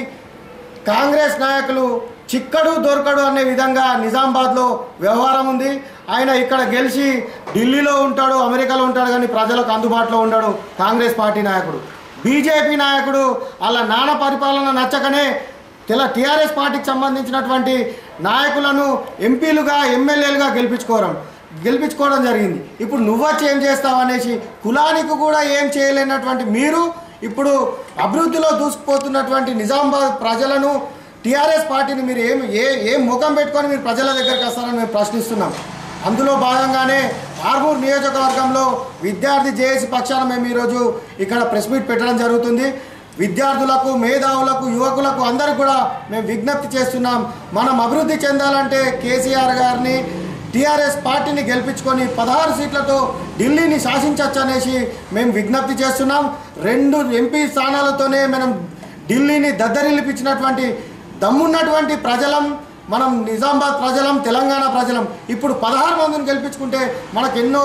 Speaker 8: కాంగ్రెస్ నాయకులు చిక్కడు దొరకడు అనే విధంగా నిజామాబాద్లో వ్యవహారం ఉంది. ఆయన ఇక్కడ గెలిచి ఢిల్లీలో ఉంటాడు, అమెరికాలో ఉంటాడు, కానీ ప్రజలకు అందుబాటులో ఉండడు కాంగ్రెస్ పార్టీ నాయకుడు. బీజేపీ నాయకుడు అలా నాన్న పరిపాలన నచ్చకనే టీఆర్ఎస్ పార్టీకి సంబంధించినటువంటి నాయకులను ఎంపీలుగా, ఎమ్మెల్యేలుగా గెలిపించుకోవడం జరిగింది. ఇప్పుడు నువ్వొచ్చి ఏం చేస్తావు అనేసి కులానికి కూడా ఏం చేయలేనటువంటి మీరు ఇప్పుడు అభివృద్ధిలో దూసుకుపోతున్నటువంటి నిజామాబాద్ ప్రజలను, టీఆర్ఎస్ పార్టీని మీరు ఏం ముఖం పెట్టుకొని మీరు ప్రజల దగ్గరికి వస్తారని మేము ప్రశ్నిస్తున్నాం. అందులో భాగంగానే ఆర్మూర్ నియోజకవర్గంలో విద్యార్థి జేఏసీ పక్షాన మేము ఈరోజు ఇక్కడ ప్రెస్ మీట్ పెట్టడం జరుగుతుంది. విద్యార్థులకు, మేధావులకు, యువకులకు అందరూ కూడా మేము విజ్ఞప్తి చేస్తున్నాం. మనం అభివృద్ధి చెందాలంటే కేసీఆర్ గారిని, టీఆర్ఎస్ పార్టీని గెలిపించుకొని 16 సీట్లతో ఢిల్లీని శాసించవచ్చు అనేసి మేము విజ్ఞప్తి చేస్తున్నాం. 2 ఎంపీ స్థానాలతోనే మనం ఢిల్లీని దద్దరిల్లిపించినటువంటి దమ్మున్నటువంటి ప్రజలం మనం, నిజామాబాద్ ప్రజలం, తెలంగాణ ప్రజలం. ఇప్పుడు 16 మందిని గెలిపించుకుంటే మనకు ఎన్నో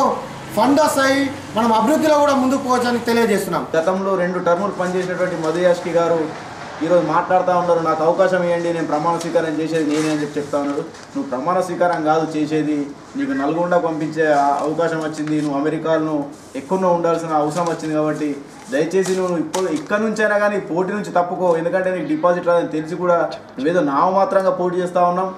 Speaker 8: ఫండ్ వస్తాయి, మనం అభివృద్ధిలో కూడా ముందుకు పోవచ్చని తెలియజేస్తున్నాం.
Speaker 9: గతంలో 2 టర్ములు పనిచేసినటువంటి మధుయాష్కి గారు ఈరోజు మాట్లాడుతూ ఉన్నారు, నాకు అవకాశం ఇవ్వండి, నేను ప్రమాణ స్వీకారం చేసేది నేనే అని చెప్తా ఉన్నాడు. నువ్వు ప్రమాణ స్వీకారం కాదు చేసేది, నీకు నల్గొండ పంపించే అవకాశం వచ్చింది, నువ్వు అమెరికాలో ఎక్కువనో ఉండాల్సిన అవసరం వచ్చింది. కాబట్టి దయచేసి నువ్వు ఇప్పుడు ఇక్కడ నుంచైనా కానీ పోటీ నుంచి తప్పుకో. ఎందుకంటే నీకు డిపాజిట్ రాదని తెలిసి కూడా నువ్వేదో నామమాత్రంగా పోటీ చేస్తూ ఉన్నావు.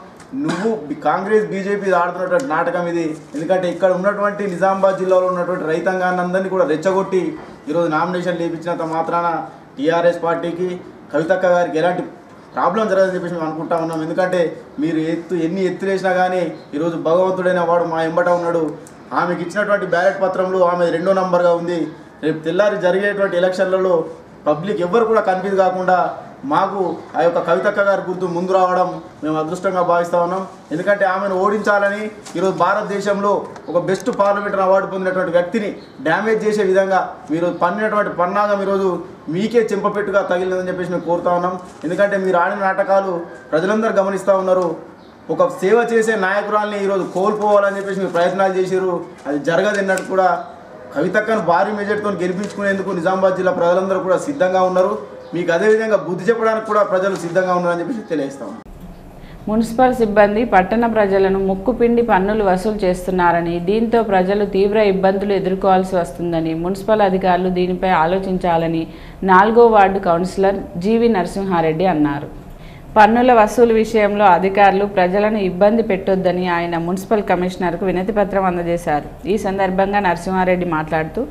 Speaker 9: నువ్వు కాంగ్రెస్, బీజేపీ ఆడుతున్నటువంటి నాటకం ఇది. ఎందుకంటే ఇక్కడ ఉన్నటువంటి నిజామాబాద్ జిల్లాలో ఉన్నటువంటి రైతాంగాన్ని అందరినీ కూడా రెచ్చగొట్టి ఈరోజు నామినేషన్ లేపించినంత మాత్రాన టీఆర్ఎస్ పార్టీకి, కవితక్క గారికి ఎలాంటి ప్రాబ్లం జరగదని చెప్పేసి మేము అనుకుంటా ఉన్నాం. ఎందుకంటే మీరు ఎన్ని ఎత్తులు వేసినా కానీ ఈరోజు భగవంతుడైన వాడు మా ఎంబట ఉన్నాడు. ఆమెకి ఇచ్చినటువంటి బ్యాలెట్ పత్రంలో ఆమె 2వ నంబర్గా ఉంది. రేపు తెల్లారి జరిగేటువంటి ఎలక్షన్లలో పబ్లిక్ ఎవ్వరు కూడా కన్ఫ్యూజ్ కాకుండా మాకు ఆ యొక్క కవితక్క గారి గుర్తు ముందు రావడం మేము అదృష్టంగా భావిస్తూ ఉన్నాం. ఎందుకంటే ఆమెను ఓడించాలని ఈరోజు భారతదేశంలో ఒక బెస్ట్ పార్లమెంటరీ అవార్డు పొందినటువంటి వ్యక్తిని డ్యామేజ్ చేసే విధంగా మీరు పన్నినటువంటి పన్నాగం ఈరోజు మీకే చెంపపెట్టుగా తగిలిందని చెప్పేసి మేము కోరుతా ఉన్నాం. ఎందుకంటే మీరు ఆడిన నాటకాలు ప్రజలందరూ గమనిస్తూ ఉన్నారు. ఒక సేవ చేసే నాయకురాల్ని ఈరోజు కోల్పోవాలని చెప్పేసి మీరు ప్రయత్నాలు చేశారు. అది జరగదన్నట్టు కూడా కవితక్కను భారీ మెజార్టీతో గెలిపించుకునేందుకు నిజామాబాద్ జిల్లా ప్రజలందరూ కూడా సిద్ధంగా ఉన్నారు. మీకు అదేవిధంగా బుద్ధి చెప్పడానికి కూడా ప్రజలు సిద్ధంగా ఉన్నారని చెప్పేసి తెలియజేస్తాం.
Speaker 1: మున్సిపల్ సిబ్బంది పట్టణ ప్రజలను ముక్కుపిండి పన్నులు వసూలు చేస్తున్నారని, దీంతో ప్రజలు తీవ్ర ఇబ్బందులు ఎదుర్కోవాల్సి వస్తుందని మున్సిపల్ అధికారులు దీనిపై ఆలోచించాలని 4వ వార్డు కౌన్సిలర్ జీవి నరసింహారెడ్డి అన్నారు. పన్నుల వసూలు విషయంలో అధికారులు ప్రజలను ఇబ్బంది పెట్టొద్దని ఆయన మున్సిపల్ కమిషనర్కు వినతిపత్రం అందజేశారు. ఈ సందర్భంగా నరసింహారెడ్డి మాట్లాడుతూ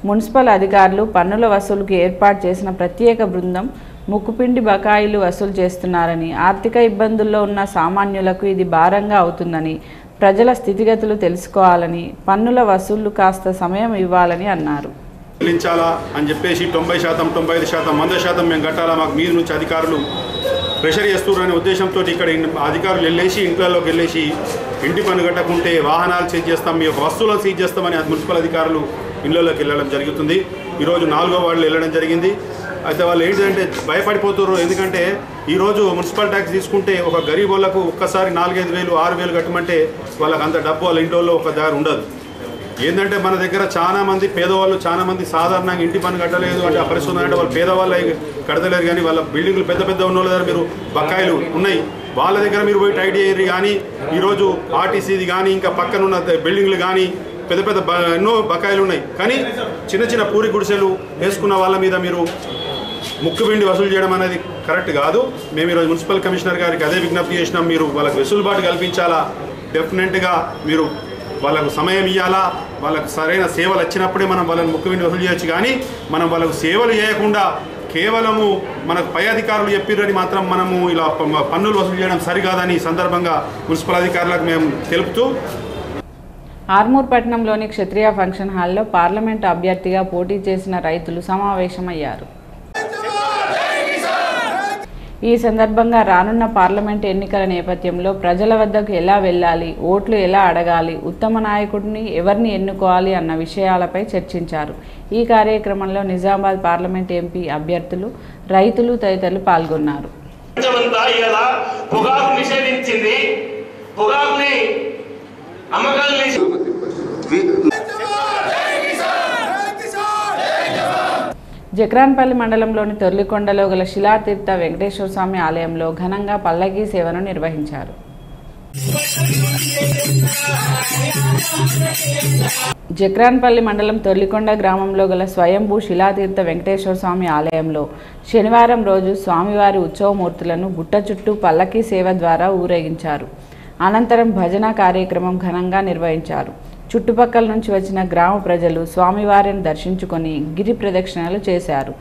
Speaker 1: మున్సిపల్ అధికారులు పన్నుల వసూలుకు ఏర్పాటు చేసిన ప్రత్యేక బృందం ముక్కుపిండి బకాయిలు వసూలు చేస్తున్నారని, ఆర్థిక ఇబ్బందుల్లో ఉన్న సామాన్యులకు ఇది భారంగా అవుతుందని, ప్రజల స్థితిగతులు తెలుసుకోవాలని, పన్నుల వసూళ్లు కాస్త సమయం ఇవ్వాలని అన్నారు.
Speaker 10: చెల్లించాలా అని చెప్పేసి 90%, 95%, 100% మేము కట్టాలా, మాకు మీద నుంచి అధికారులు ప్రెషర్ చేస్తున్నారనే ఉద్దేశంతో ఇక్కడ అధికారులు వెళ్ళేసి ఇంట్లోకి వెళ్ళేసి ఇంటి పన్ను కట్టకుంటే వాహనాలు సీజ్ చేస్తాం, మీ యొక్క వస్తువులను సీజ్ చేస్తామని మున్సిపల్ అధికారులు ఇళ్లలోకి వెళ్ళడం జరుగుతుంది. ఈరోజు 4వ వార్డులో వెళ్ళడం జరిగింది. అయితే వాళ్ళు ఏంటంటే భయపడిపోతున్నారు. ఎందుకంటే ఈరోజు మున్సిపల్ ట్యాక్స్ తీసుకుంటే ఒక గరీబ్ వాళ్ళకు ఒక్కసారి 4-5 వేలు 6 వేలు కట్టమంటే వాళ్ళకి అంత డబ్బు వాళ్ళ ఇంట్లో ఒక దారి ఉండదు. ఏంటంటే మన దగ్గర చాలామంది పేదవాళ్ళు, చాలామంది సాధారణంగా ఇంటి పన్ను కట్టలేదు అంటే ఆ పరిస్థితి ఉందంటే వాళ్ళు పేదవాళ్ళు కడతలేరు. కానీ వాళ్ళ బిల్డింగ్లు పెద్ద పెద్ద ఉన్న వాళ్ళ దగ్గర మీరు బకాయిలు ఉన్నాయి, వాళ్ళ దగ్గర మీరు పోయి టైట్ చేయరు. కానీ ఈరోజు ఆర్టీసీది కానీ ఇంకా పక్కన ఉన్న బిల్డింగ్లు కానీ పెద్ద పెద్ద ఎన్నో బకాయిలు ఉన్నాయి. కానీ చిన్న చిన్న పూరి గుడిసెలు వేసుకున్న వాళ్ళ మీద మీరు ముక్కుబిండి వసూలు చేయడం అనేది కరెక్ట్ కాదు. మేము ఈరోజు మున్సిపల్ కమిషనర్ గారికి అదే విజ్ఞప్తి చేసినాం. మీరు వాళ్ళకి వెసులుబాటు కల్పించాలా, డెఫినెట్గా మీరు వాళ్ళకు సమయం ఇవ్వాలా, వాళ్ళకు సరైన సేవలు వచ్చినప్పుడే మనం వాళ్ళని ముక్కుబిండి వసూలు చేయొచ్చు. కానీ మనం వాళ్ళకు సేవలు చేయకుండా కేవలము మనకు పై అధికారులు చెప్పిరని మాత్రం మనము ఇలా పన్నులు వసూలు చేయడం సరికాదని ఈ సందర్భంగా మున్సిపల్ అధికారులకు మేము తెలుపుతూ,
Speaker 1: ఆర్మూర్ పట్టణంలోని క్షత్రియ ఫంక్షన్ హాల్లో పార్లమెంటు అభ్యర్థిగా పోటీ చేసిన రైతులు సమావేశమయ్యారు. ఈ సందర్భంగా రానున్న పార్లమెంటు ఎన్నికల నేపథ్యంలో ప్రజల వద్దకు ఎలా వెళ్ళాలి, ఓట్లు ఎలా అడగాలి, ఉత్తమ నాయకుడిని ఎవరిని ఎన్నుకోవాలి అన్న విషయాలపై చర్చించారు. ఈ కార్యక్రమంలో నిజామాబాద్ పార్లమెంటు ఎంపీ అభ్యర్థులు, రైతులు తదితరులు పాల్గొన్నారు. జక్రాన్పల్లి మండలంలోని తొర్లికొండలో గల శిలాతీర్థ వెంకటేశ్వర స్వామి ఆలయంలో ఘనంగా పల్లకీ సేవను నిర్వహించారు. జక్రాన్పల్లి మండలం తొర్లికొండ గ్రామంలో గల స్వయంభూ శిలాతీర్థ వెంకటేశ్వర స్వామి ఆలయంలో శనివారం రోజు స్వామివారి ఉత్సవమూర్తులను గుట్ట చుట్టూ పల్లకీ సేవ ద్వారా ఊరేగించారు. అనంతరం భజన కార్యక్రమం ఘనంగా నిర్వహించారు. చుట్టుపక్కల నుంచి వచ్చిన గ్రామ ప్రజలు స్వామివారిని దర్శించుకొని గిరి ప్రదక్షిణలు చేశారు.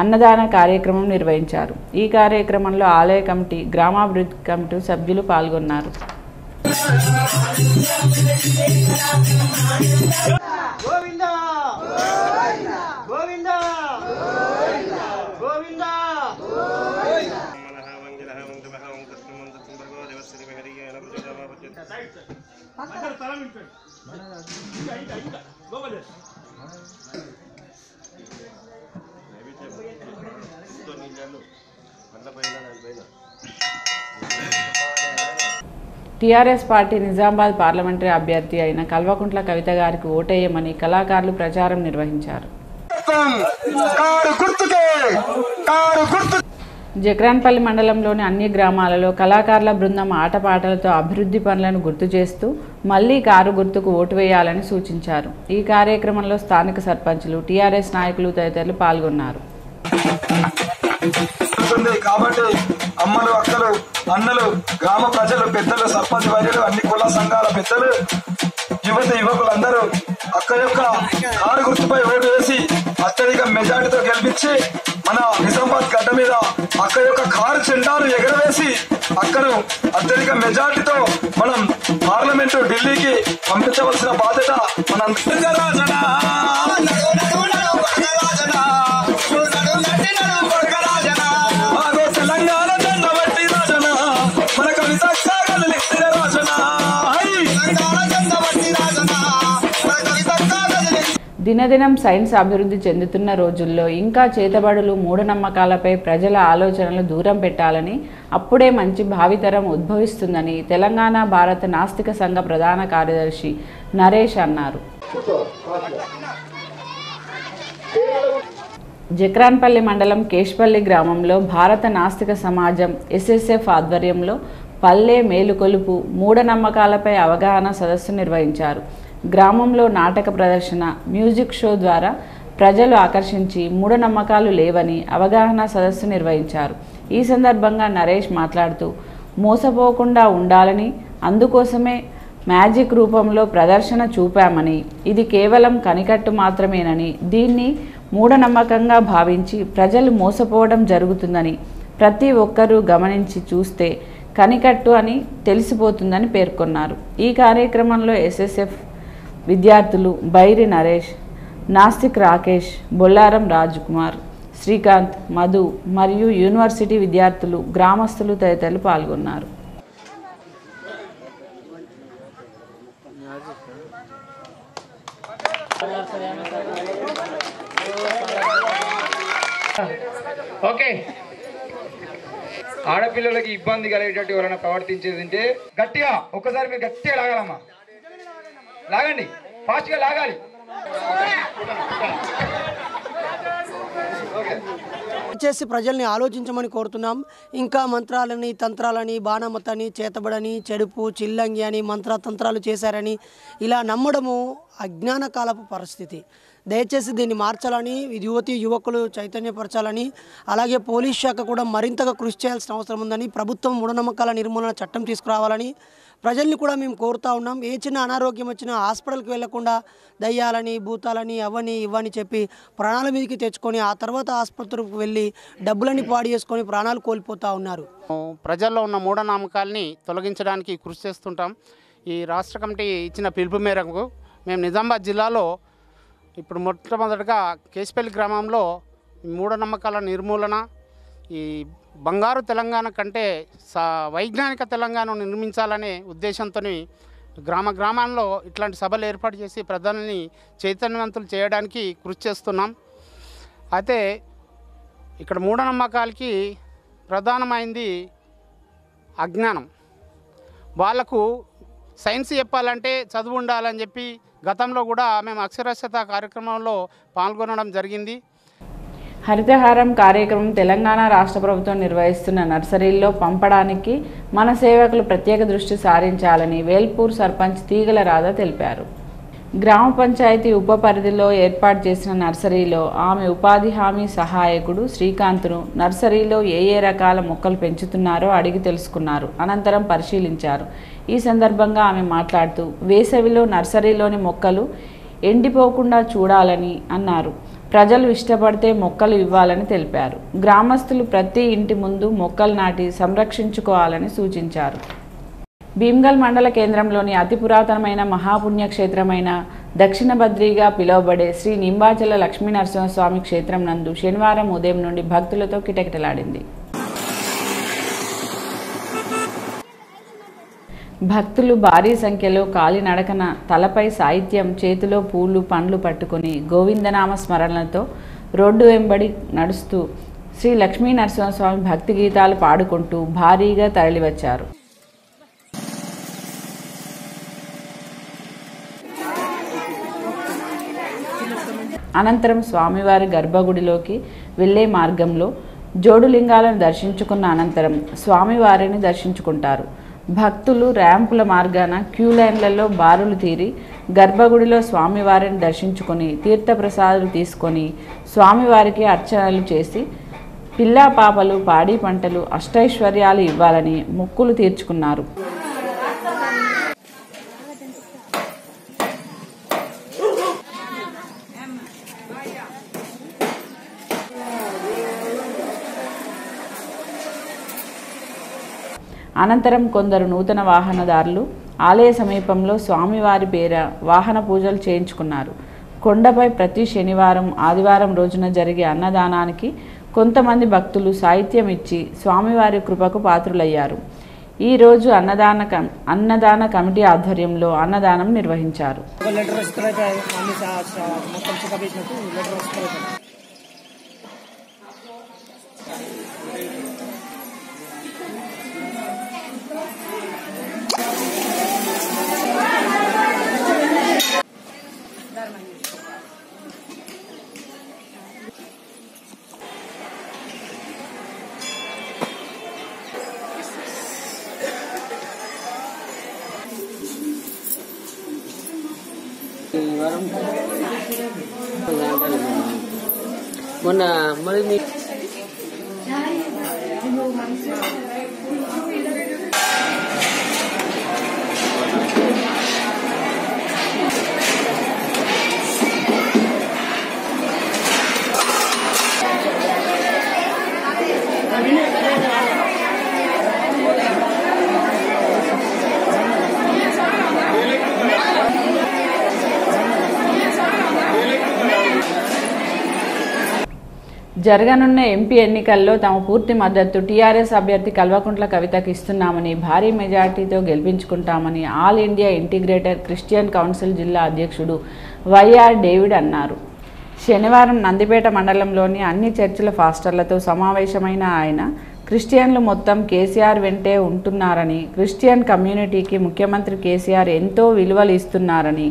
Speaker 1: అన్నదాన కార్యక్రమం నిర్వహించారు. ఈ కార్యక్రమంలో ఆలయ కమిటీ, గ్రామాభివృద్ధి కమిటీ సభ్యులు పాల్గొన్నారు. టీఆర్ఎస్ పార్టీ నిజామాబాద్ పార్లమెంటరీ అభ్యర్థి అయిన కల్వకుంట్ల కవిత గారికి ఓటేయమని కళాకారులు ప్రచారం నిర్వహించారు. జక్రాన్పల్లి మండలంలోని అన్ని గ్రామాలలో కళాకారుల బృందం ఆటపాటలతో అభివృద్ధి పనులను గుర్తు చేస్తూ మళ్లీ కారు గుర్తుకు ఓటు వేయాలని సూచించారు. ఈ కార్యక్రమంలో స్థానిక సర్పంచులు, టీఆర్ఎస్ నాయకులు తదితరులు పాల్గొన్నారు.
Speaker 11: కాబట్టి అమ్మలు, అక్కలు, అన్నలు, గ్రామ ప్రజలు, పెద్దలు, సర్పంచ్ వైద్యులు, అన్ని కుల సంఘాల పెద్దలు, యువకులందరూ అక్క యొక్క కారు గుర్తుపై ఓటు వేసి అత్యధిక మెజార్టీతో గెలిపించి మన నిజామాబాద్ గడ్డ మీద అక్క యొక్క కారు జెండాను ఎగరవేసి అక్కను అత్యధిక మెజార్టీతో మనం పార్లమెంటు ఢిల్లీకి పంపించవలసిన బాధ్యత మన తెలంగాణ జెండా బట్టి రాజన మన కవిత
Speaker 1: దినదినం సైన్స్ అభివృద్ధి చెందుతున్న రోజుల్లో ఇంకా చేతబడులు, మూఢనమ్మకాలపై ప్రజల ఆలోచనలు దూరం పెట్టాలని, అప్పుడే మంచి భావితరం ఉద్భవిస్తుందని తెలంగాణ భారత నాస్తిక సంఘ ప్రధాన కార్యదర్శి నరేష్ అన్నారు. జక్రాన్పల్లి మండలం కేష్పల్లి గ్రామంలో భారత నాస్తిక సమాజం ఎస్ఎస్ఎఫ్ ఆధ్వర్యంలో పల్లె మేలుకొలుపు, మూఢనమ్మకాలపై అవగాహన సదస్సు నిర్వహించారు. గ్రామంలో నాటక ప్రదర్శన, మ్యూజిక్ షో ద్వారా ప్రజలు ఆకర్షించి మూఢనమ్మకాలు లేవని అవగాహన సదస్సు నిర్వహించారు. ఈ సందర్భంగా నరేష్ మాట్లాడుతూ మోసపోకుండా ఉండాలని, అందుకోసమే మ్యాజిక్ రూపంలో ప్రదర్శన చూపామని, ఇది కేవలం కనికట్టు మాత్రమేనని, దీన్ని మూఢనమ్మకంగా భావించి ప్రజలు మోసపోవడం జరుగుతుందని, ప్రతి ఒక్కరూ గమనించి చూస్తే కనికట్టు అని తెలిసిపోతుందని పేర్కొన్నారు. ఈ కార్యక్రమంలో ఎస్ఎస్ఎఫ్ విద్యార్థులు బైరి నరేష్, నాస్తిక్ రాకేష్, బొల్లారం రాజ్కుమార్, శ్రీకాంత్, మధు మరియు యూనివర్సిటీ విద్యార్థులు, గ్రామస్తులు తదితరులు పాల్గొన్నారు.
Speaker 12: ఓకే, ఆడపిల్లలకి ఇబ్బంది కలిగేటట్టు ఎవరైనా ప్రవర్తించేది ఉంటే గట్టిగా ఒక్కసారి మీరు గట్టిగా లాగాలమ్మా, లాగండి, ఫాస్ట్గా లాగాలి.
Speaker 13: చేసి ప్రజల్ని ఆలోచించమని కోరుతున్నాం. ఇంకా మంత్రాలని, తంత్రాలని, బాణమతని, చేతబడని, చెడుపు, చిల్లంగి అని మంత్రతంత్రాలు చేశారని ఇలా నమ్మడము అజ్ఞాన కాలపు పరిస్థితి. దయచేసి దీన్ని మార్చాలని యువకులు చైతన్యపరచాలని, అలాగే పోలీస్ శాఖ కూడా మరింతగా కృషి చేయాల్సిన అవసరం ఉందని, ప్రభుత్వం మూఢనమ్మకాల నిర్మూలన చట్టం తీసుకురావాలని ప్రజల్ని కూడా మేము కోరుతా ఉన్నాం. ఏ చిన్న అనారోగ్యం వచ్చినా హాస్పిటల్కి వెళ్లకుండా దయ్యాలని, భూతాలని, అవని ఇవని చెప్పి ప్రాణాల మీదకి తెచ్చుకొని ఆ తర్వాత ఆసుపత్రికి వెళ్ళి డబ్బులని పాడు చేసుకొని ప్రాణాలు కోల్పోతూ ఉన్నారు.
Speaker 14: ప్రజల్లో ఉన్న మూఢనమ్మకాల్ని తొలగించడానికి కృషి చేస్తుంటాం. ఈ రాష్ట్ర కమిటీ ఇచ్చిన పిలుపు మేరకు మేము నిజామాబాద్ జిల్లాలో ఇప్పుడు మొట్టమొదటిగా కేశపల్లి గ్రామంలో మూఢనమ్మకాల నిర్మూలన, ఈ బంగారు తెలంగాణ కంటే వైజ్ఞానిక తెలంగాణను నిర్మించాలనే ఉద్దేశంతో గ్రామాల్లో ఇట్లాంటి సభలు ఏర్పాటు చేసి ప్రజల్ని చైతన్యవంతులు చేయడానికి కృషి చేస్తున్నాం. అయితే ఇక్కడ మూఢనమ్మకాలకి ప్రధానమైంది అజ్ఞానం. వాళ్లకు సైన్స్ చెప్పాలంటే చదువు ఉండాలని చెప్పి గతంలో కూడా మేము అక్షరాస్యత కార్యక్రమంలో పాల్గొనడం జరిగింది.
Speaker 1: హరితహారం కార్యక్రమం తెలంగాణ రాష్ట్ర ప్రభుత్వం నిర్వహిస్తున్న నర్సరీల్లో పంపడానికి మన సేవకులు ప్రత్యేక దృష్టి సారించాలని వేల్పూర్ సర్పంచ్ తీగల రాధ తెలిపారు. గ్రామ పంచాయతీ ఉప పరిధిలో ఏర్పాటు చేసిన నర్సరీలో ఆమె ఉపాధి హామీ సహాయకుడు శ్రీకాంత్ను నర్సరీలో ఏ రకాల మొక్కలు పెంచుతున్నారో అడిగి తెలుసుకున్నారు. అనంతరం పరిశీలించారు. ఈ సందర్భంగా ఆమె మాట్లాడుతూ వేసవిలో నర్సరీలోని మొక్కలు ఎండిపోకుండా చూడాలని అన్నారు. ప్రజలు ఇష్టపడితే మొక్కలు ఇవ్వాలని తెలిపారు. గ్రామస్తులు ప్రతి ఇంటి ముందు మొక్కలు నాటి సంరక్షించుకోవాలని సూచించారు. భీమ్గల్ మండల కేంద్రంలోని అతి పురాతనమైన మహాపుణ్యక్షేత్రమైన దక్షిణ బద్రీగా పిలువబడే శ్రీ నింబాచల లక్ష్మీనరసింహస్వామి క్షేత్రం నందు శనివారం ఉదయం నుండి భక్తులతో కిటకిటలాడింది. భక్తులు భారీ సంఖ్యలో కాలినడకన తలపై సాహిత్యం, చేతిలో పూలు పండ్లు పట్టుకుని గోవిందనామ స్మరణలతో రోడ్డు వెంబడి నడుస్తూ శ్రీ లక్ష్మీనరసింహస్వామి భక్తి గీతాలు పాడుకుంటూ భారీగా తరలివచ్చారు. అనంతరం స్వామివారి గర్భగుడిలోకి వెళ్లే మార్గంలో జోడులింగాలను దర్శించుకున్న అనంతరం స్వామివారిని దర్శించుకుంటారు. భక్తులు ర్యాంపుల మార్గాన క్యూ లైన్లలో బారులు తీరి గర్భగుడిలో స్వామివారిని దర్శించుకొని తీర్థప్రసాదాలు తీసుకొని స్వామివారికి అర్చనలు చేసి పిల్లా పాపలు, పాడి పంటలు, అష్టైశ్వర్యాలు ఇవ్వాలని మొక్కులు తీర్చుకున్నారు. అనంతరం కొందరు నూతన వాహనదారులు ఆలయ సమీపంలో స్వామివారి పేర వాహన పూజలు చేయించుకున్నారు. కొండపై ప్రతి శనివారం, ఆదివారం రోజున జరిగే అన్నదానానికి కొంతమంది భక్తులు సాహిత్యం ఇచ్చి స్వామివారి కృపకు పాత్రులయ్యారు. ఈరోజు అన్నదాన కమిటీ ఆధ్వర్యంలో అన్నదానం నిర్వహించారు.
Speaker 15: మొన్న మరి
Speaker 1: జరగనున్న ఎంపీ ఎన్నికల్లో తమ పూర్తి మద్దతు టీఆర్ఎస్ అభ్యర్థి కల్వకుంట్ల కవితకు ఇస్తున్నామని, భారీ మెజార్టీతో గెలిపించుకుంటామని all India integrated Christian council జిల్లా అధ్యక్షుడు వైఆర్ డేవిడ్ అన్నారు. శనివారం నందిపేట మండలంలోని అన్ని చర్చిల పాస్టర్లతో సమావేశమైన ఆయన క్రిస్టియన్లు మొత్తం కేసీఆర్ వెంటే ఉంటున్నారని, క్రిస్టియన్ కమ్యూనిటీకి ముఖ్యమంత్రి కేసీఆర్ ఎంతో విలువలు ఇస్తున్నారని,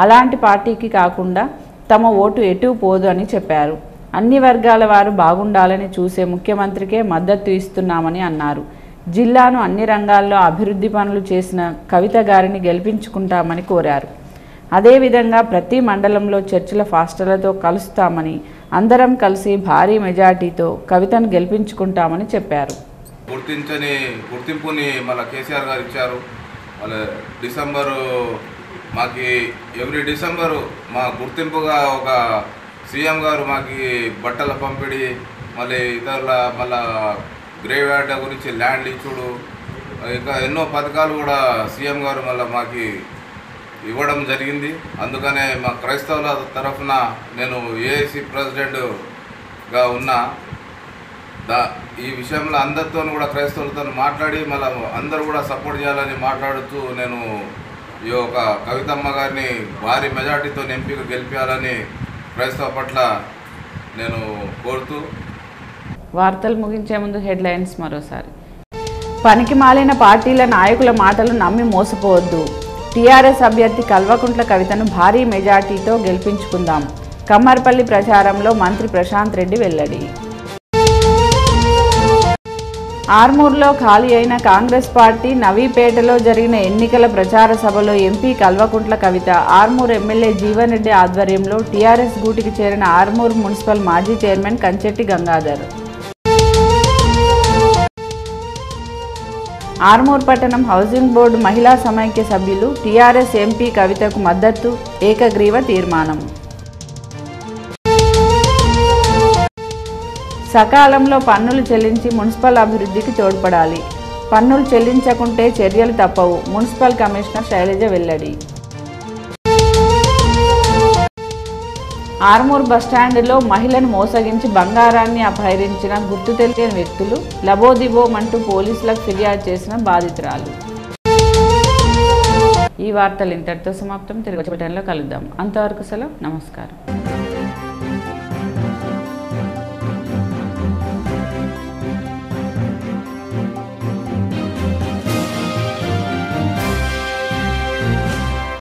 Speaker 1: అలాంటి పార్టీకి కాకుండా తమ ఓటు ఎటు పోదు అని చెప్పారు. అన్ని వర్గాల వారు బాగుండాలని చూసే ముఖ్యమంత్రికే మద్దతు ఇస్తున్నామని అన్నారు. జిల్లాను అన్ని రంగాల్లో అభివృద్ధి పనులు చేసిన కవిత గారిని గెలిపించుకుంటామని కోరారు. అదేవిధంగా ప్రతి మండలంలో చర్చిల పాస్టర్లతో కలుస్తామని, అందరం కలిసి భారీ మెజార్టీతో కవితను గెలిపించుకుంటామని చెప్పారు.
Speaker 16: గుర్తింపుని మళ్ళీ కేసీఆర్ గారు ఇచ్చారు. మళ్ళీ డిసెంబరు మాకు ఎవ్రీ డిసెంబరు మా గుర్తింపుగా ఒక సీఎం గారు మాకు బట్టల పంపిణీ, మళ్ళీ ఇతరుల మళ్ళా గ్రేవ్ యార్డ్ గురించి ల్యాండ్ ఇచ్చుడు, ఇంకా ఎన్నో పథకాలు కూడా సీఎం గారు మళ్ళీ మాకు ఇవ్వడం జరిగింది. అందుకనే మా క్రైస్తవుల తరఫున నేను ఏఐసి ప్రెసిడెంట్గా ఉన్నా. ఈ విషయంలో అందరితో కూడా క్రైస్తవులతో మాట్లాడి మళ్ళీ అందరూ కూడా సపోర్ట్ చేయాలని మాట్లాడుతూ నేను ఈ యొక్క కవితమ్మ గారిని భారీ మెజార్టీతో ఎంపీగా గెలిపించాలని క్రైస్తవ పట్ల నేను కోరుతూ.
Speaker 1: వార్తలు ముగించే ముందు హెడ్లైన్స్ మరోసారి. పనికి మాలిన పార్టీల నాయకుల మాటలు నమ్మి మోసపోవద్దు. టీఆర్ఎస్ అభ్యర్థి కల్వకుంట్ల కవితను భారీ మెజార్టీతో గెలిపించుకుందాం. కమ్మర్పల్లి ప్రచారంలో మంత్రి ప్రశాంత్ రెడ్డి వెల్లడి. ఆర్మూర్లో ఖాళీ అయిన కాంగ్రెస్ పార్టీ నవీపేటలో జరిగిన ఎన్నికల ప్రచార సభలో ఎంపీ కల్వకుంట్ల కవిత, ఆర్మూర్ ఎమ్మెల్యే జీవన్ రెడ్డి ఆధ్వర్యంలో టీఆర్ఎస్ గూటికి చేరిన ఆర్మూర్ మున్సిపల్ మాజీ చైర్మన్ కంచెట్టి గంగాధర్. ఆర్మూర్ పట్టణం హౌసింగ్ బోర్డు మహిళా సమైక్య సభ్యులు టీఆర్ఎస్ ఎంపీ కవితకు మద్దతు ఏకగ్రీవ తీర్మానం. సకాలంలో పన్నులు చెల్లించి మున్సిపల్ అభివృద్ధికి తోడ్పడాలి. పన్నులు చెల్లించకుంటే చర్యలు తప్పవు. మున్సిపల్ కమిషనర్ శైలజ వెల్లడి. ఆర్మూర్ బస్టాండ్లో మహిళను మోసగించి బంగారాన్ని అపహరించిన గుర్తు తెలియని వ్యక్తులు లబోదిబోమంటూ పోలీసులకు ఫిర్యాదు చేసిన బాధితురాలు. ఈ వార్తలు ఇంతటితో సమాప్తం. తిరిగి వచ్చే బులెటిన్లో కలుద్దాం. అంతవరకు సెలవు. నమస్కారం.